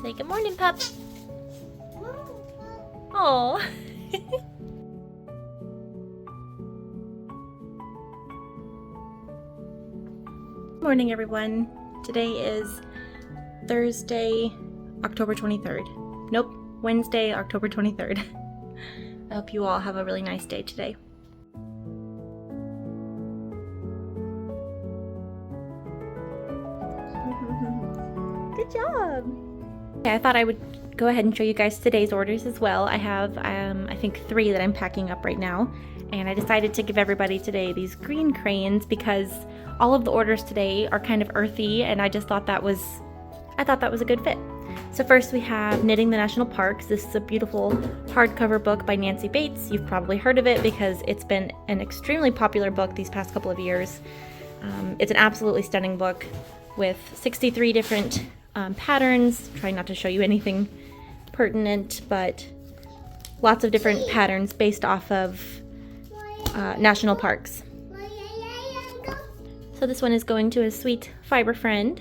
Say good morning, pup. Oh. Morning, everyone. Today is Thursday, October 23rd. Nope, Wednesday, October 23rd. I hope you all have a really nice day today. Good job! Okay, I thought I would go ahead and show you guys today's orders as well. I have, I think 3 that I'm packing up right now. And I decided to give everybody today these green crayons because all of the orders today are kind of earthy, and I just thought that was a good fit. So first we have Knitting the National Parks. This is a beautiful hardcover book by Nancy Bates. You've probably heard of it because it's been an extremely popular book these past couple of years. It's an absolutely stunning book with 63 different patterns. Trying not to show you anything pertinent, but lots of different patterns based off of national parks. So this one is going to a sweet fiber friend.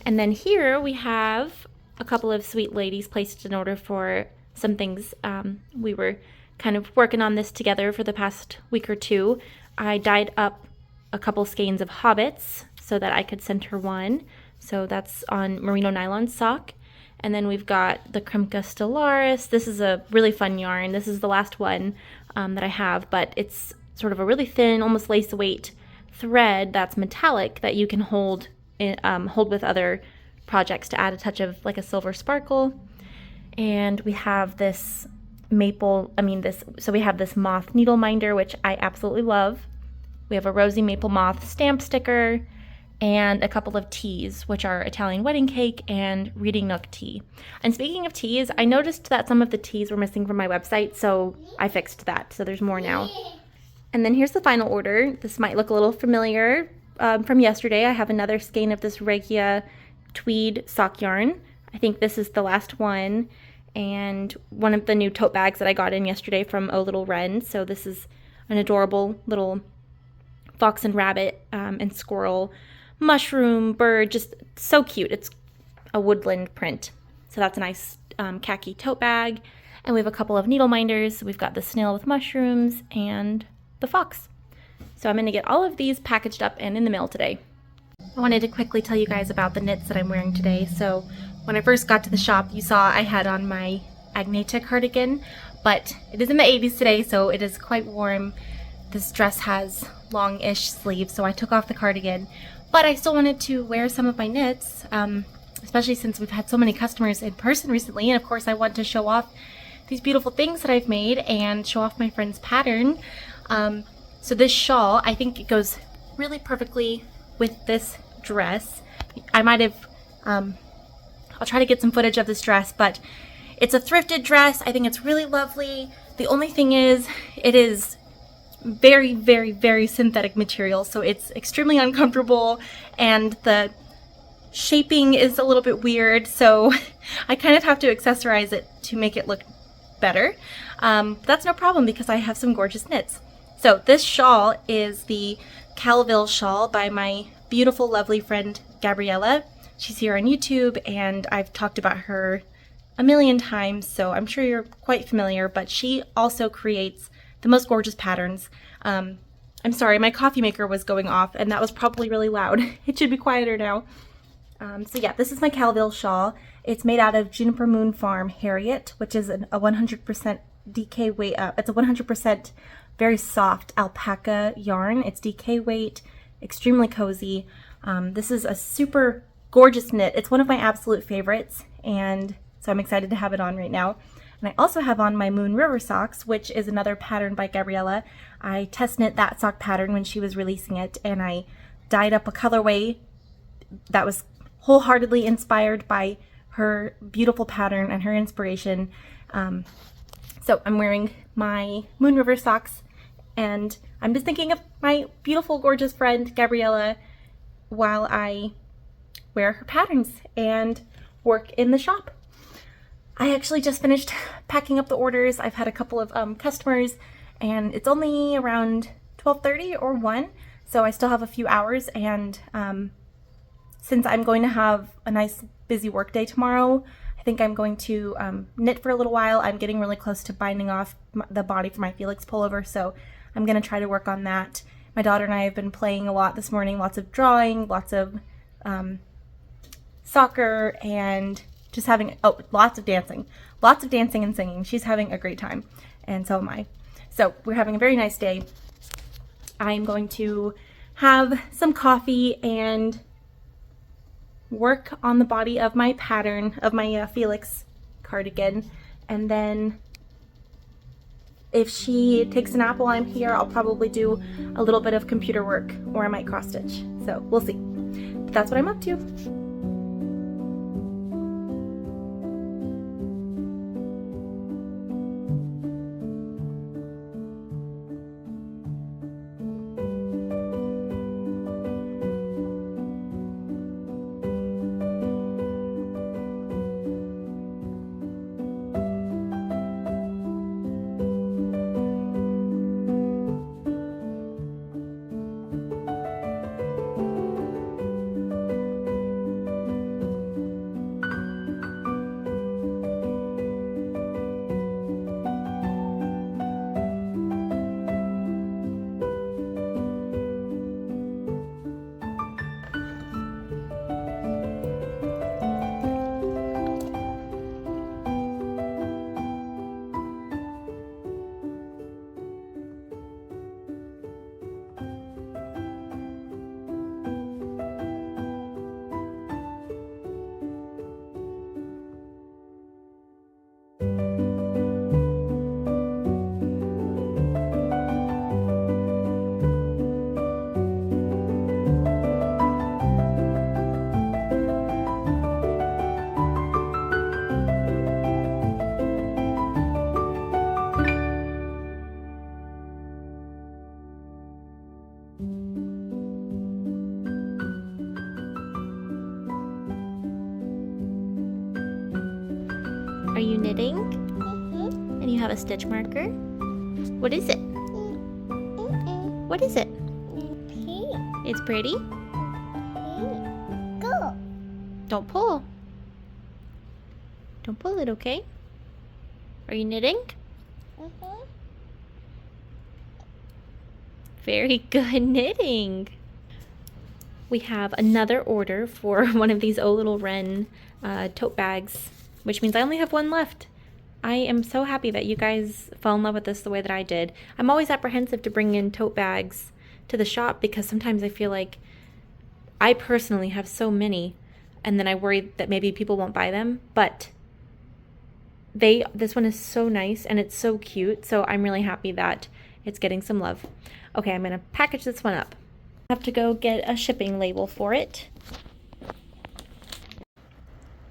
And then here we have a couple of sweet ladies placed an order for some things. We were kind of working on this together for the past week or two. I dyed up a couple skeins of Hobbits so that I could send her one. So that's on merino nylon sock. And then we've got the Kremka Stellaris. This is a really fun yarn. This is the last one that I have, but it's sort of a really thin, almost lace weight thread that's metallic that you can hold with other projects to add a touch of like a silver sparkle. And we have this so we have this moth needle minder, which I absolutely love. We have a rosy maple moth stamp sticker and a couple of teas, which are Italian wedding cake and reading nook tea. And speaking of teas, I noticed that some of the teas were missing from my website, so I fixed that. So there's more now. And then here's the final order. This might look a little familiar from yesterday. I have another skein of this Regia tweed sock yarn. I think this is the last one, and one of the new tote bags that I got in yesterday from O Little Wren. So this is an adorable little fox and rabbit and squirrel, mushroom, bird, just so cute. It's a woodland print. So that's a nice khaki tote bag. And we have a couple of needle minders. We've got the snail with mushrooms and the fox. So I'm going to get all of these packaged up and in the mail today. I wanted to quickly tell you guys about the knits that I'm wearing today. So when I first got to the shop, you saw I had on my Agneta cardigan, but it is in the 80s today, so it is quite warm. This dress has long-ish sleeves, so I took off the cardigan, but I still wanted to wear some of my knits, especially since we've had so many customers in person recently, and of course I want to show off these beautiful things that I've made and show off my friend's pattern. So this shawl, I think it goes really perfectly with this dress. I might have, I'll try to get some footage of this dress, but it's a thrifted dress. I think it's really lovely. The only thing is, it is very, very, very synthetic material, so it's extremely uncomfortable, and the shaping is a little bit weird, so I kind of have to accessorize it to make it look better. But that's no problem because I have some gorgeous knits. So this shawl is the Calville shawl by my beautiful, lovely friend Gabriella. She's here on YouTube, and I've talked about her a million times, so I'm sure you're quite familiar, but she also creates the most gorgeous patterns. I'm sorry, my coffee maker was going off, and that was probably really loud. It should be quieter now. So yeah, this is my Calville shawl. It's made out of Juniper Moon Farm Harriet, which is a 100% DK weight. It's a 100% very soft alpaca yarn. It's DK weight, extremely cozy. This is a super gorgeous knit. It's one of my absolute favorites, and so I'm excited to have it on right now. And I also have on my Moon River socks, which is another pattern by Gabriella. I test knit that sock pattern when she was releasing it, and I dyed up a colorway that was wholeheartedly inspired by her beautiful pattern and her inspiration. So I'm wearing my Moon River socks, and I'm just thinking of my beautiful, gorgeous friend Gabriella while I wear her patterns and work in the shop. I actually just finished packing up the orders. I've had a couple of customers, and it's only around 12:30 or 1, so I still have a few hours, and since I'm going to have a nice busy work day tomorrow. I think I'm going to knit for a little while. I'm getting really close to binding off the body for my Felix pullover, so I'm going to try to work on that. My daughter and I have been playing a lot this morning, lots of drawing, lots of soccer, and just having, lots of dancing and singing. She's having a great time, and so am I. So we're having a very nice day. I'm going to have some coffee and work on the body of my pattern of my Felix cardigan, and then if she takes a nap while I'm here, I'll probably do a little bit of computer work, or I might cross stitch. So we'll see. But that's what I'm up to. Are you knitting? And you have a stitch marker? What is it? What is it? It's pretty? Go. Don't pull. Don't pull it, okay? Are you knitting? Very good knitting. We have another order for one of these Oh Little Wren tote bags, which means I only have one left. I am so happy that you guys fell in love with this the way that I did. I'm always apprehensive to bring in tote bags to the shop because sometimes I feel like I personally have so many and then I worry that maybe people won't buy them, but this one is so nice and it's so cute, so I'm really happy that it's getting some love. Okay, I'm gonna package this one up. I have to go get a shipping label for it.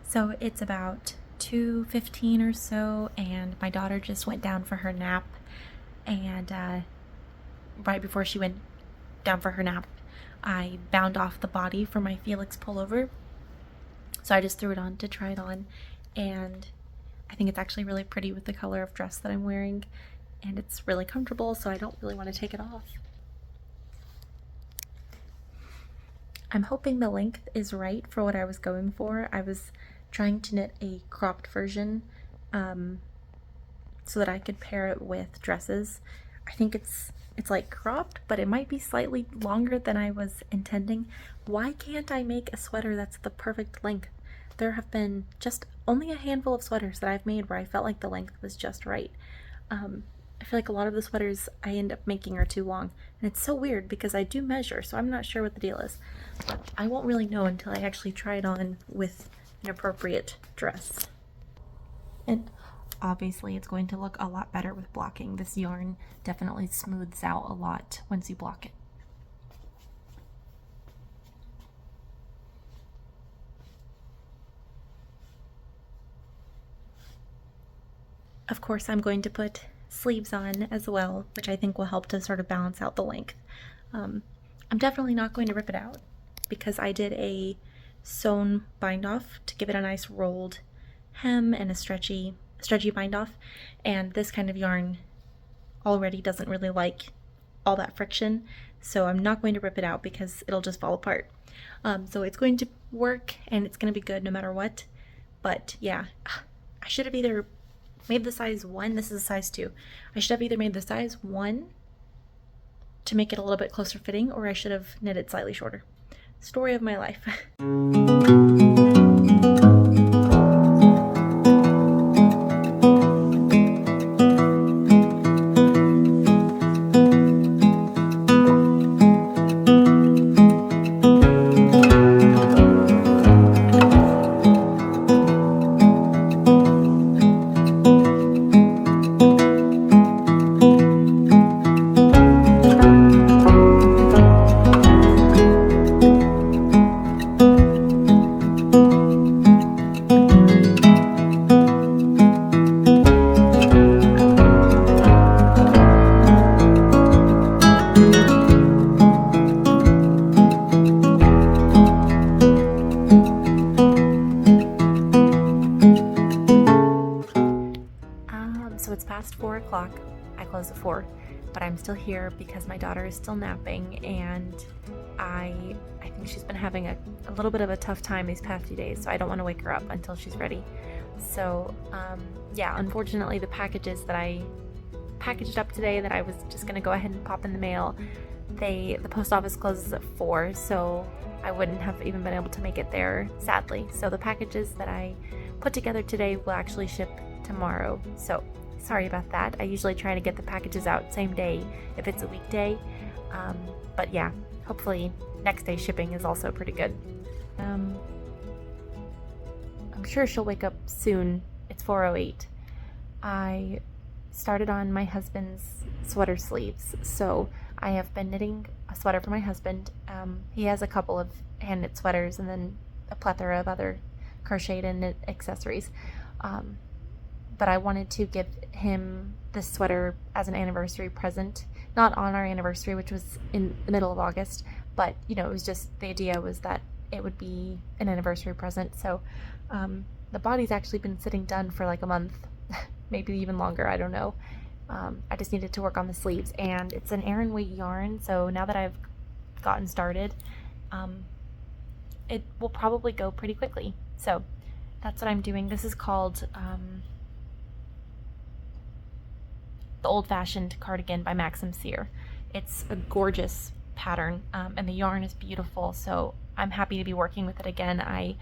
So it's about 2:15 or so, and my daughter just went down for her nap, and right before she went down for her nap, I bound off the body for my Felix pullover. So I just threw it on to try it on, and I think it's actually really pretty with the color of dress that I'm wearing, and it's really comfortable, so I don't really want to take it off. I'm hoping the length is right for what I was going for. I was trying to knit a cropped version so that I could pair it with dresses. I think it's like cropped, but it might be slightly longer than I was intending. Why can't I make a sweater that's the perfect length? There have been just only a handful of sweaters that I've made where I felt like the length was just right. I feel like a lot of the sweaters I end up making are too long, and it's so weird because I do measure, so I'm not sure what the deal is. But I won't really know until I actually try it on with an appropriate dress. And obviously it's going to look a lot better with blocking. This yarn definitely smooths out a lot once you block it. Of course, I'm going to put sleeves on as well, which I think will help to sort of balance out the length. I'm definitely not going to rip it out because I did a sewn bind off to give it a nice rolled hem and a stretchy bind off, and this kind of yarn already doesn't really like all that friction, so I'm not going to rip it out because it'll just fall apart. So it's going to work and it's going to be good no matter what. But yeah, I should have either made the size 1. This is a size 2. I should have either made the size 1 to make it a little bit closer fitting, or I should have knit it slightly shorter. Story of my life. So it's past 4 o'clock. I close at 4, but I'm still here because my daughter is still napping, and I think she's been having a little bit of a tough time these past few days, so I don't want to wake her up until she's ready. So yeah, unfortunately the packages that I packaged up today that I was just going to go ahead and pop in the mail, the post office closes at 4, so I wouldn't have even been able to make it there, sadly. So the packages that I put together today will actually ship tomorrow, so sorry about that. I usually try to get the packages out same day if it's a weekday, but yeah, hopefully next day shipping is also pretty good. I'm sure she'll wake up soon. It's 4:08. I started on my husband's sweater sleeves, so I have been knitting a sweater for my husband. He has a couple of hand knit sweaters and then a plethora of other crocheted and knit accessories. But I wanted to give him this sweater as an anniversary present, not on our anniversary, which was in the middle of August, but you know, it was just, the idea was that it would be an anniversary present. So the body's actually been sitting done for like a month, maybe even longer, I don't know. I just needed to work on the sleeves, and it's an Aran weight yarn, so now that I've gotten started, it will probably go pretty quickly. So that's what I'm doing. This is called the Old-Fashioned Cardigan by Maxim Sear. It's a gorgeous pattern, and the yarn is beautiful, so I'm happy to be working with it again. I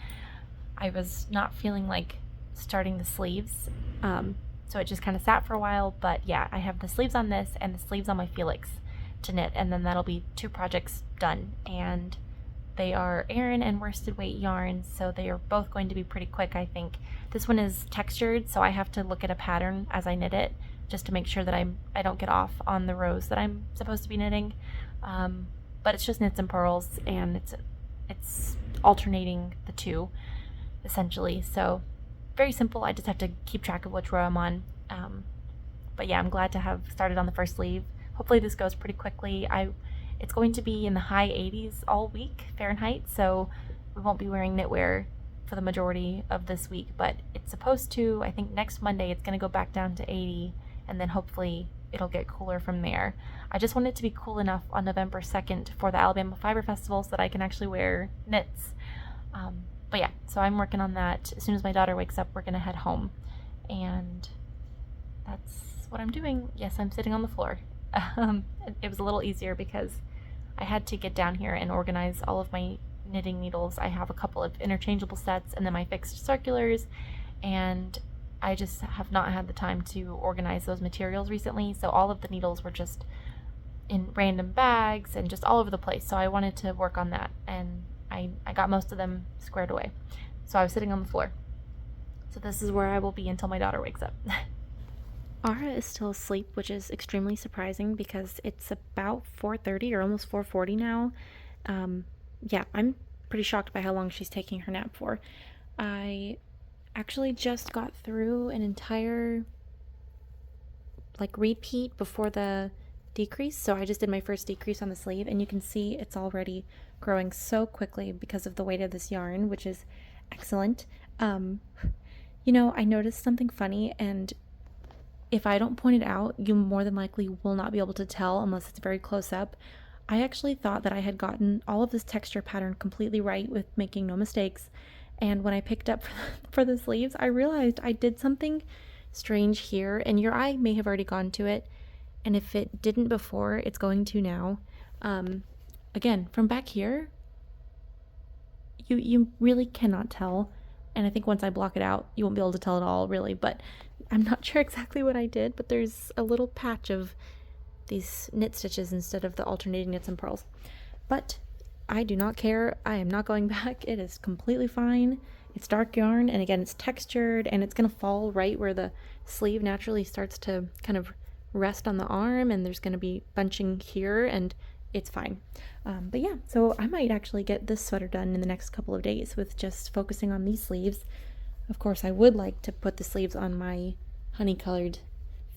was not feeling like starting the sleeves, so it just kind of sat for a while, but yeah, I have the sleeves on this and the sleeves on my Felix to knit, and then that'll be 2 projects done, and they are Aran and worsted weight yarns, so they are both going to be pretty quick, I think. This one is textured, so I have to look at a pattern as I knit it, just to make sure that I don't get off on the rows that I'm supposed to be knitting. But it's just knits and purls, and it's alternating the 2, essentially. So very simple. I just have to keep track of which row I'm on. But yeah, I'm glad to have started on the first sleeve. Hopefully this goes pretty quickly. It's going to be in the high 80s all week, Fahrenheit, so we won't be wearing knitwear for the majority of this week, but it's supposed to, I think next Monday it's going to go back down to 80, and then hopefully it'll get cooler from there. I just want it to be cool enough on November 2nd for the Alabama Fiber Festival so that I can actually wear knits. But yeah, so I'm working on that. As soon as my daughter wakes up, we're going to head home. And that's what I'm doing. Yes, I'm sitting on the floor. It was a little easier because I had to get down here and organize all of my knitting needles. I have a couple of interchangeable sets and then my fixed circulars, and I just have not had the time to organize those materials recently, so all of the needles were just in random bags and just all over the place, so I wanted to work on that, and I got most of them squared away. So I was sitting on the floor. So this is where I will be until my daughter wakes up. Ara is still asleep, which is extremely surprising because it's about 4:30 or almost 4:40 now. Yeah, I'm pretty shocked by how long she's taking her nap for. I actually just got through an entire repeat before the decrease, so I just did my first decrease on the sleeve, and you can see it's already growing so quickly because of the weight of this yarn, which is excellent. You know, I noticed something funny, and if I don't point it out, you more than likely will not be able to tell unless it's very close up. I actually thought that I had gotten all of this texture pattern completely right with making no mistakes. And when I picked up for the sleeves, I realized I did something strange here, and your eye may have already gone to it. And if it didn't before, it's going to now. Again, from back here, you really cannot tell. And I think once I block it out, you won't be able to tell at all, really. But I'm not sure exactly what I did, but there's a little patch of these knit stitches instead of the alternating knits and purls. But I do not care. I am not going back. It is completely fine. It's dark yarn, and again, it's textured, and it's going to fall right where the sleeve naturally starts to kind of rest on the arm, and there's going to be bunching here, and it's fine. But yeah, so I might actually get this sweater done in the next couple of days with just focusing on these sleeves. Of course, I would like to put the sleeves on my honey-colored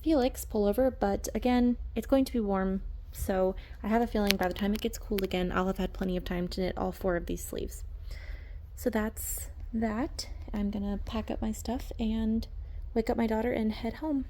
Felix pullover, but again, it's going to be warm, so I have a feeling by the time it gets cool again, I'll have had plenty of time to knit all 4 of these sleeves. So that's that. I'm gonna pack up my stuff and wake up my daughter and head home.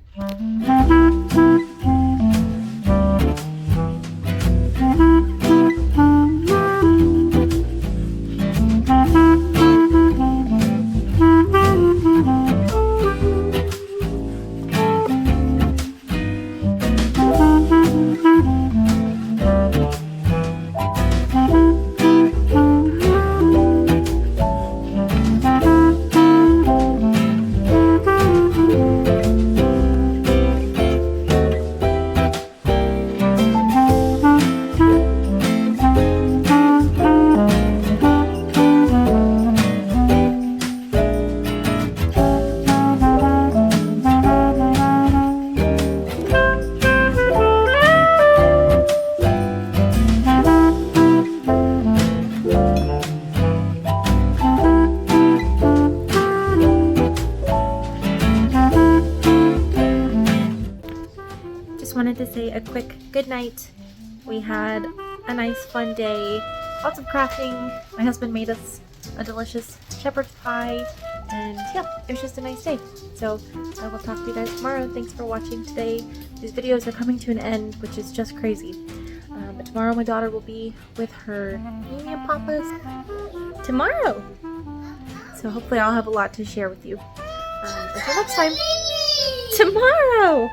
Wanted to say a quick good night. We had a nice fun day, lots of crafting. My husband made us a delicious shepherd's pie, and yeah, it was just a nice day. So I will talk to you guys tomorrow. Thanks for watching today. These videos are coming to an end, which is just crazy. But tomorrow my daughter will be with her Mimi and Papa's tomorrow. So hopefully I'll have a lot to share with you. Until next time, tomorrow!